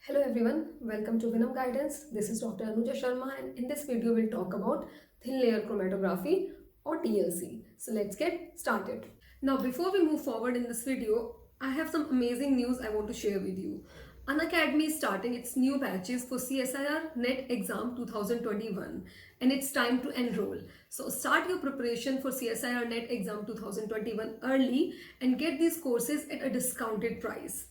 Hello everyone, welcome to Vinam Guidance. This is Dr. Anuja Sharma and in this video we'll talk about thin layer chromatography or TLC. So let's get started. Now before we move forward in this video, I have some amazing news I want to share with you. Unacademy is starting its new batches for CSIR NET exam 2021 and it's time to enroll. So start your preparation for CSIR NET exam 2021 early and get these courses at a discounted price.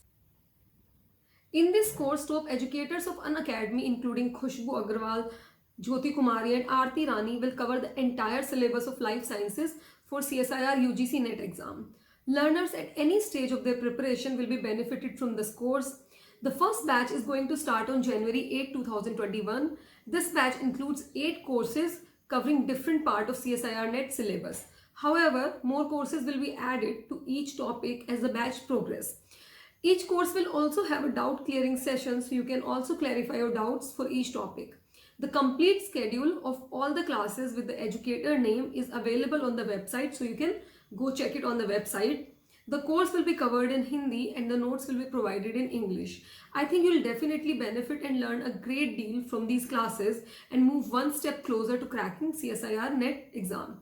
In this course, top educators of Unacademy, including Khushbu Agrawal, Jyoti Kumari, and Aarti Rani, will cover the entire syllabus of life sciences for CSIR UGC NET exam. Learners at any stage of their preparation will be benefited from this course. The first batch is going to start on January 8, 2021. This batch includes 8 courses covering different part of CSIR NET syllabus. However, more courses will be added to each topic as the batch progresses. Each course will also have a doubt clearing session, so you can also clarify your doubts for each topic. The complete schedule of all the classes with the educator name is available on the website, so you can go check it on the website. The course will be covered in Hindi and the notes will be provided in English. I think you'll definitely benefit and learn a great deal from these classes and move one step closer to cracking CSIR NET exam.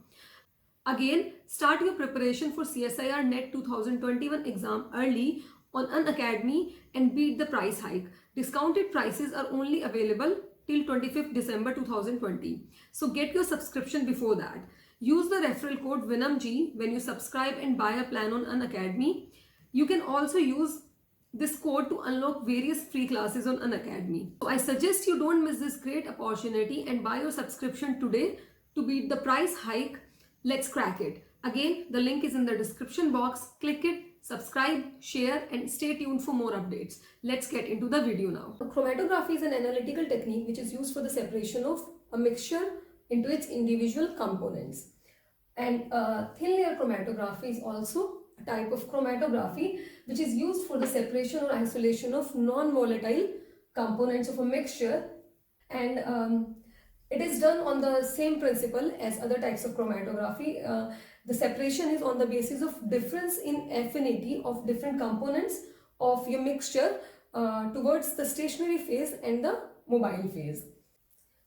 Again, start your preparation for CSIR NET 2021 exam early on Unacademy and beat the price hike. Discounted prices are only available till 25th December 2020. So get your subscription before that. Use the referral code VINAMG when you subscribe and buy a plan on Unacademy. You can also use this code to unlock various free classes on Unacademy. So I suggest you don't miss this great opportunity and buy your subscription today to beat the price hike. Let's crack it. Again, the link is in the description box. Click it, subscribe, share, and stay tuned for more updates. Let's get into the video now. Chromatography is an analytical technique which is used for the separation of a mixture into its individual components. And thin layer chromatography is also a type of chromatography which is used for the separation or isolation of non-volatile components of a mixture, and it is done on the same principle as other types of chromatography. The separation is on the basis of difference in affinity of different components of your mixture towards the stationary phase and the mobile phase.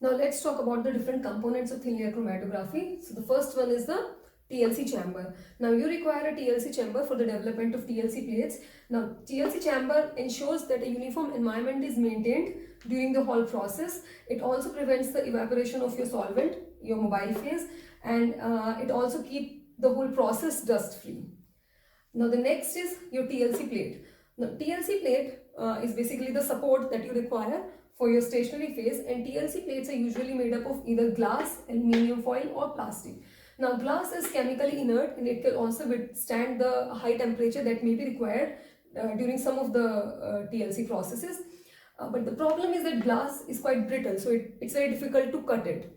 Now let's talk about the different components of thin layer chromatography. So the first one is the TLC chamber. Now you require a TLC chamber for the development of TLC plates. Now TLC chamber ensures that a uniform environment is maintained during the whole process. It also prevents the evaporation of your solvent, your mobile phase, and it also keeps the whole process dust free. Now the next is your TLC plate. Now TLC plate is basically the support that you require for your stationary phase, and TLC plates are usually made up of either glass, aluminium foil or plastic. Now glass is chemically inert and it can also withstand the high temperature that may be required during some of the TLC processes. But the problem is that glass is quite brittle, so it's very difficult to cut it.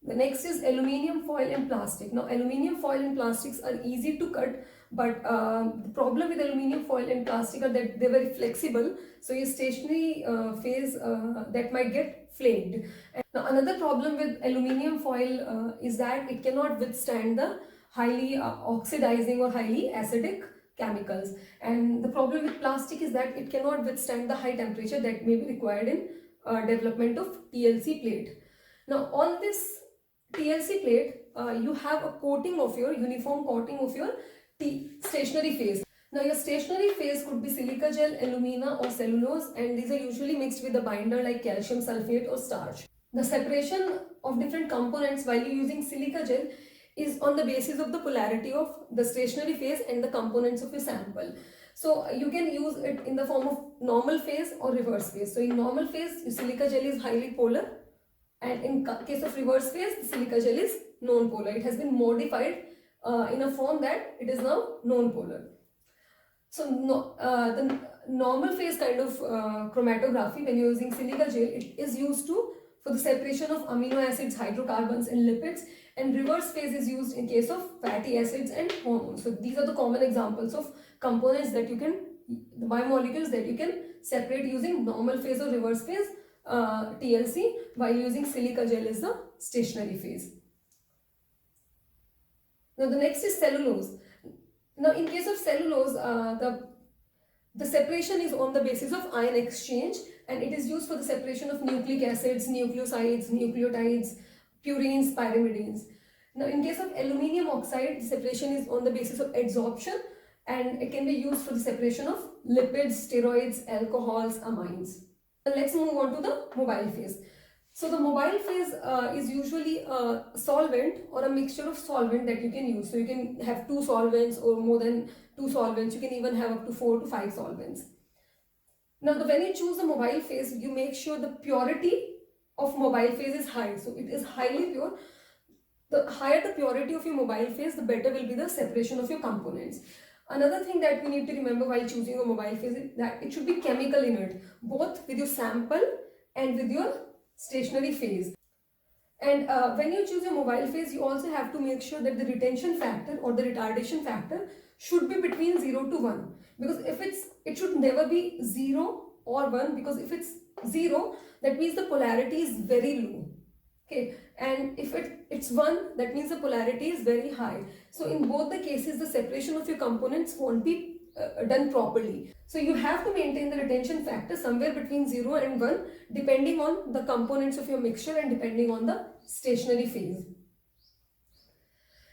The next is aluminium foil and plastic. Now aluminium foil and plastics are easy to cut, but the problem with aluminium foil and plastic are that they're very flexible, so your stationary phase that might get flaked. And now another problem with aluminium foil is that it cannot withstand the highly oxidizing or highly acidic chemicals, and the problem with plastic is that it cannot withstand the high temperature that may be required in development of TLC plate. Now on this TLC plate, you have a coating of your uniform coating of your stationary phase. Now your stationary phase could be silica gel, alumina or cellulose, and these are usually mixed with a binder like calcium sulfate or starch. The separation of different components while you're using silica gel is on the basis of the polarity of the stationary phase and the components of your sample. So you can use it in the form of normal phase or reverse phase. So in normal phase, your silica gel is highly polar, and in case of reverse phase, the silica gel is non-polar. It has been modified in a form that it is now non-polar. So the normal phase kind of chromatography, when you're using silica gel, it is used for the separation of amino acids, hydrocarbons and lipids, and reverse phase is used in case of fatty acids and hormones. So these are the common examples of components that you can, the biomolecules that you can separate using normal phase or reverse phase TLC, while using silica gel is the stationary phase. Now the next is cellulose. Now in case of cellulose, the separation is on the basis of ion exchange, and it is used for the separation of nucleic acids, nucleosides, nucleotides, purines, pyrimidines. Now, in case of aluminium oxide, the separation is on the basis of adsorption, and it can be used for the separation of lipids, steroids, alcohols, amines. And let's move on to the mobile phase. So the mobile phase is usually a solvent or a mixture of solvent that you can use. So you can have 2 solvents or more than 2 solvents. You can even have up to 4 to 5 solvents. Now, when you choose the mobile phase, you make sure the purity of mobile phase is high. So it is highly pure. The higher the purity of your mobile phase, the better will be the separation of your components. Another thing that we need to remember while choosing a mobile phase is that it should be chemical inert, both with your sample and with your stationary phase. And when you choose your mobile phase, you also have to make sure that the retention factor or the retardation factor should be between 0 to 1. Because if it should never be 0 or 1, because if it's 0, that means the polarity is very low. Okay, and if it's 1, that means the polarity is very high. So in both the cases, the separation of your components won't be done properly. So you have to maintain the retention factor somewhere between 0 and 1, depending on the components of your mixture and depending on the stationary phase.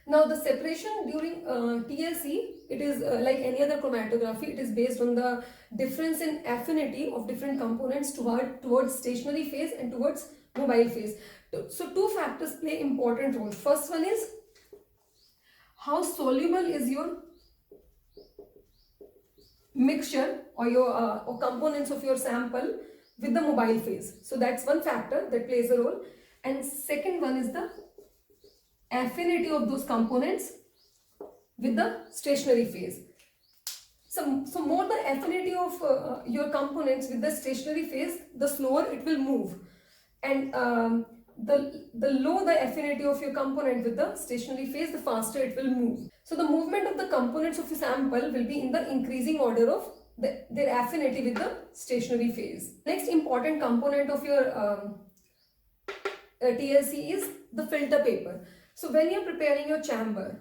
Now, the separation during TLC, it is like any other chromatography, it is based on the difference in affinity of different components towards stationary phase and towards mobile phase. So 2 factors play important roles. First one is how soluble is your mixture or your or components of your sample with the mobile phase. So that's one factor that plays a role. And second one is the affinity of those components with the stationary phase. So more the affinity of your components with the stationary phase, the slower it will move. And the low the affinity of your component with the stationary phase, the faster it will move. So the movement of the components of your sample will be in the increasing order of their affinity with the stationary phase. Next important component of your TLC is the filter paper. So when you're preparing your chamber,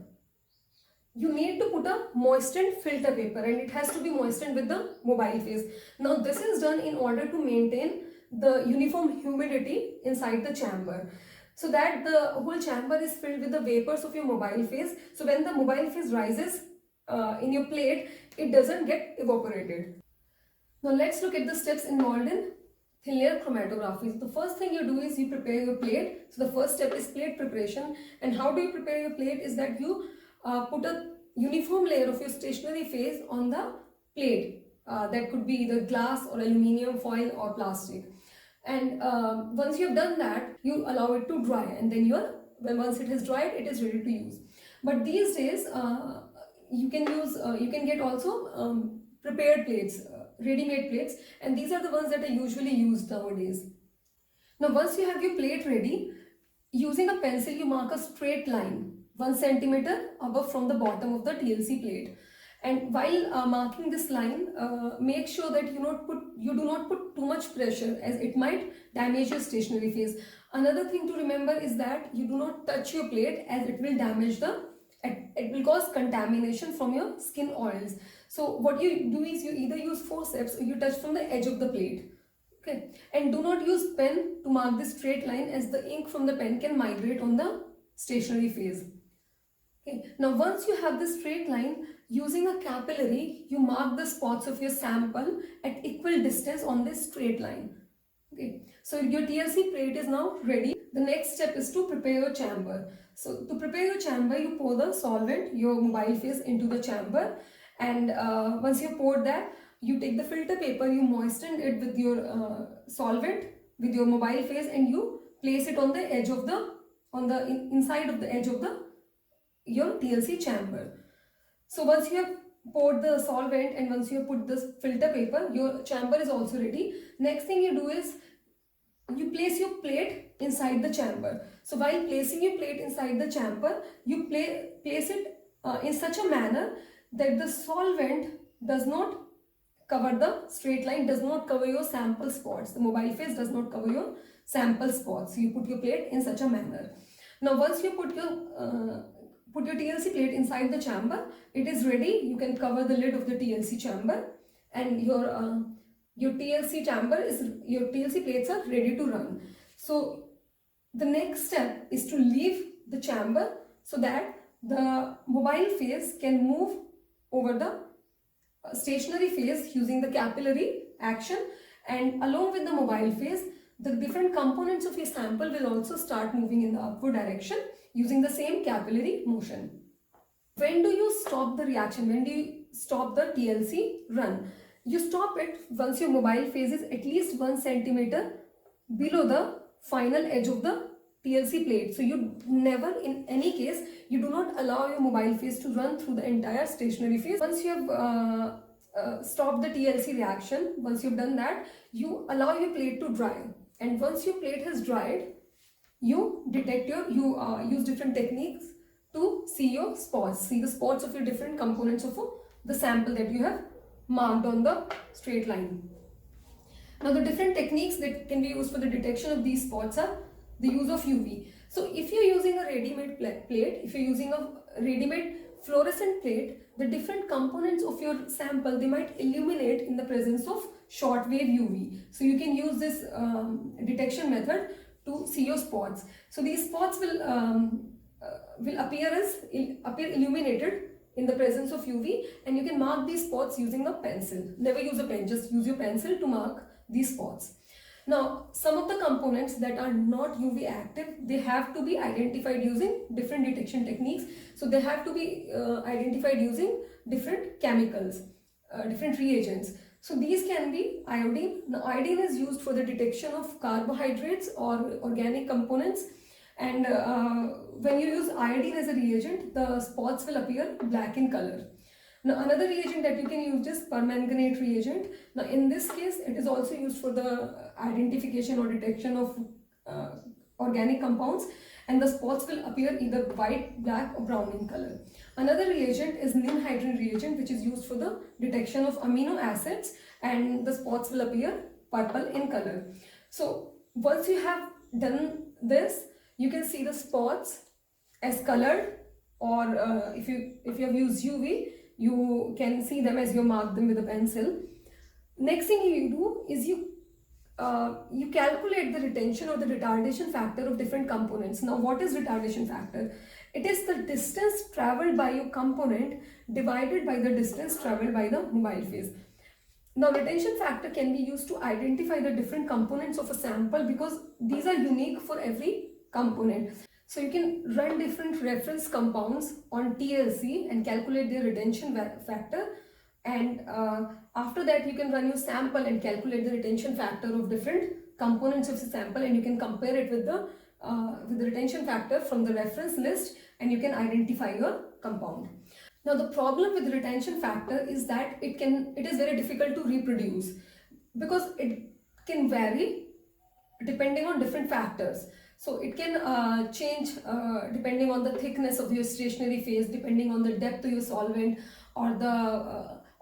you need to put a moistened filter paper, and it has to be moistened with the mobile phase. Now this is done in order to maintain the uniform humidity inside the chamber, so that the whole chamber is filled with the vapors of your mobile phase. So when the mobile phase rises in your plate, it doesn't get evaporated. Now let's look at the steps involved in thin layer chromatography. So the first thing you do is you prepare your plate. So the first step is plate preparation. And how do you prepare your plate is that you put a uniform layer of your stationary phase on the plate. That could be either glass or aluminium foil or plastic. And once you have done that, you allow it to dry, and then once it has dried, it is ready to use. But these days you can get also prepared plates, ready-made plates, and these are the ones that are usually used nowadays. Now once you have your plate ready, using a pencil you mark a straight line 1 centimeter above from the bottom of the TLC plate. And while marking this line, make sure that you do not put too much pressure, as it might damage your stationary phase. Another thing to remember is that you do not touch your plate, as it will damage it will cause contamination from your skin oils. So what you do is you either use forceps or you touch from the edge of the plate. Okay, and do not use pen to mark this straight line, as the ink from the pen can migrate on the stationary phase. Okay, now once you have this straight line, using a capillary, you mark the spots of your sample at equal distance on this straight line. Okay, so your TLC plate is now ready. The next step is to prepare your chamber. So to prepare your chamber, you pour the solvent, your mobile phase, into the chamber, and once you pour that, you take the filter paper, you moisten it with your solvent, with your mobile phase, and you place it on the edge of inside of the edge of your TLC chamber. So once you have poured the solvent and once you have put this filter paper, your chamber is also ready. Next thing you do is you place your plate inside the chamber. So while placing your plate inside the chamber, you place it in such a manner that the solvent does not cover the straight line, does not cover your sample spots. The mobile phase does not cover your sample spots. So you put your plate in such a manner. Now once you put your TLC plate inside the chamber, it is ready. You can cover the lid of the TLC chamber, and your your TLC plates are ready to run. So the next step is to leave the chamber so that the mobile phase can move over the stationary phase using the capillary action, and along with the mobile phase, the different components of your sample will also start moving in the upward direction using the same capillary motion. When do you stop the reaction? When do you stop the TLC run? You stop it once your mobile phase is at least 1 centimeter below the final edge of the TLC plate. So you never, in any case, you do not allow your mobile phase to run through the entire stationary phase. Once you have stopped the TLC reaction, once you've done that, you allow your plate to dry. And once your plate has dried, you use different techniques to see your spots, see the spots of your different components of the sample that you have marked on the straight line. Now the different techniques that can be used for the detection of these spots are the use of UV. So if you're using a ready-made plate, if you're using a ready-made fluorescent plate, the different components of your sample, they might illuminate in the presence of shortwave UV. So you can use this detection method to see your spots. So these spots will appear illuminated in the presence of UV, and you can mark these spots using a pencil. Never use a pen, just use your pencil to mark these spots. Now, some of the components that are not UV active, they have to be identified using different detection techniques. So they have to be identified using different chemicals, different reagents. So these can be iodine. Now, iodine is used for the detection of carbohydrates or organic components. And when you use iodine as a reagent, the spots will appear black in color. Now another reagent that you can use is permanganate reagent. Now in this case, it is also used for the identification or detection of organic compounds, and the spots will appear either white, black or brown in color. Another reagent is ninhydrin reagent, which is used for the detection of amino acids, and the spots will appear purple in color. So once you have done this, you can see the spots as colored, or if you have used UV, you can see them as you mark them with a pencil. Next thing you do is you calculate the retention or the retardation factor of different components. Now what is retardation factor? It is the distance traveled by your component divided by the distance traveled by the mobile phase. Now retention factor can be used to identify the different components of a sample because these are unique for every component. So you can run different reference compounds on TLC and calculate their retention factor, and after that you can run your sample and calculate the retention factor of different components of the sample, and you can compare it with the retention factor from the reference list, and you can identify your compound. Now the problem with retention factor is that it is very difficult to reproduce because it can vary depending on different factors. So it can change depending on the thickness of your stationary phase, depending on the depth of your solvent, or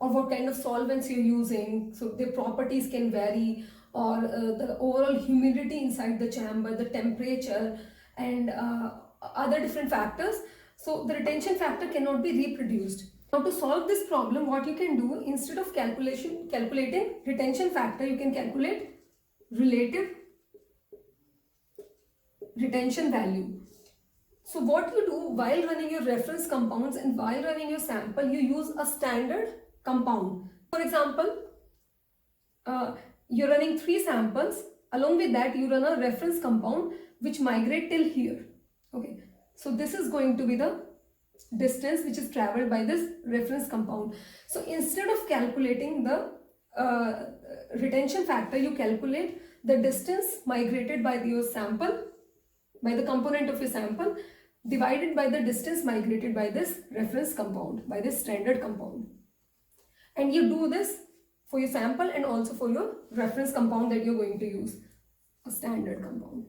or what kind of solvents you're using. So their properties can vary, or the overall humidity inside the chamber, the temperature, and other different factors. So the retention factor cannot be reproduced. Now to solve this problem, what you can do, instead of calculating retention factor, you can calculate relative retention value. So what you do while running your reference compounds and while running your sample, you use a standard compound. For example, you're running 3 samples. Along with that, you run a reference compound which migrate till here. Okay, so this is going to be the distance which is traveled by this reference compound. So instead of calculating the retention factor, you calculate the distance migrated by your sample, by the component of your sample, divided by the distance migrated by this reference compound, by this standard compound. And you do this for your sample and also for your reference compound that you're going to use, a standard compound.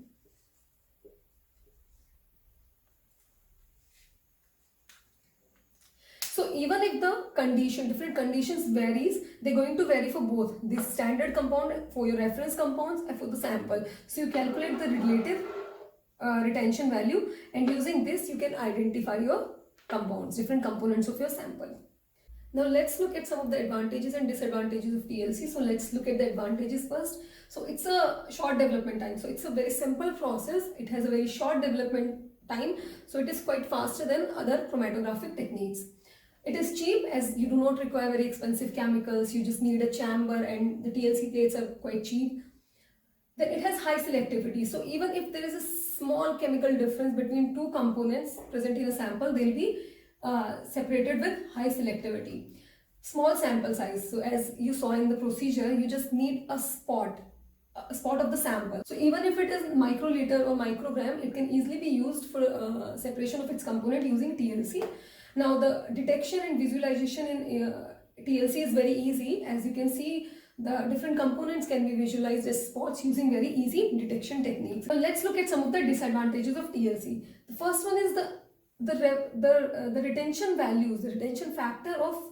So even if the different conditions varies, they're going to vary for both the standard compound, for your reference compounds, and for the sample. So you calculate the relative retention value, and using this you can identify your compounds, different components of your sample. Now let's look at some of the advantages and disadvantages of TLC. So let's look at the advantages first. So it's a short development time. So it's a very simple process. It has a very short development time. So it is quite faster than other chromatographic techniques. It is cheap as you do not require very expensive chemicals. You just need a chamber and the TLC plates are quite cheap. Then it has high selectivity. So even if there is a small chemical difference between two components present in a sample, they'll be separated with high selectivity. Small sample size. So as you saw in the procedure, you just need a spot of the sample. So even if it is microliter or microgram, it can easily be used for separation of its component using TLC. Now the detection and visualization in TLC is very easy. As you can see, the different components can be visualized as spots using very easy detection techniques. Now let's look at some of the disadvantages of TLC. The first one is the retention values, the retention factor of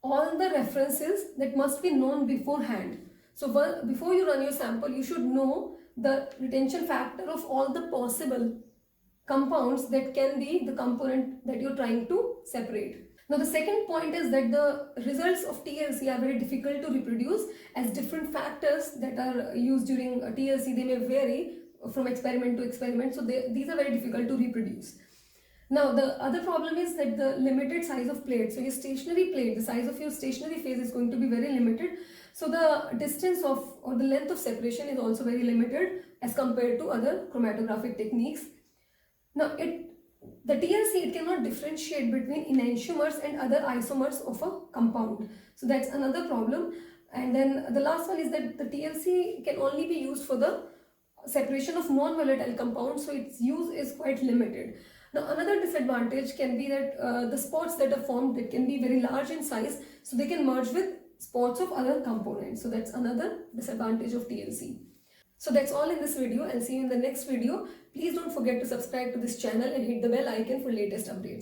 all the references that must be known beforehand. So before you run your sample, you should know the retention factor of all the possible compounds that can be the component that you're trying to separate. Now the second point is that the results of TLC are very difficult to reproduce, as different factors that are used during TLC, they may vary from experiment to experiment. So these are very difficult to reproduce. Now the other problem is that the limited size of plate. So your stationary plate, the size of your stationary phase is going to be very limited. So the distance of or the length of separation is also very limited as compared to other chromatographic techniques. Now the TLC, it cannot differentiate between enantiomers and other isomers of a compound. So that's another problem. And then the last one is that the TLC can only be used for the separation of non-volatile compounds. So its use is quite limited. Now another disadvantage can be that the spots that are formed, that can be very large in size, so they can merge with spots of other components. So that's another disadvantage of TLC. So that's all in this video. I'll see you in the next video. Please don't forget to subscribe to this channel and hit the bell icon for latest updates.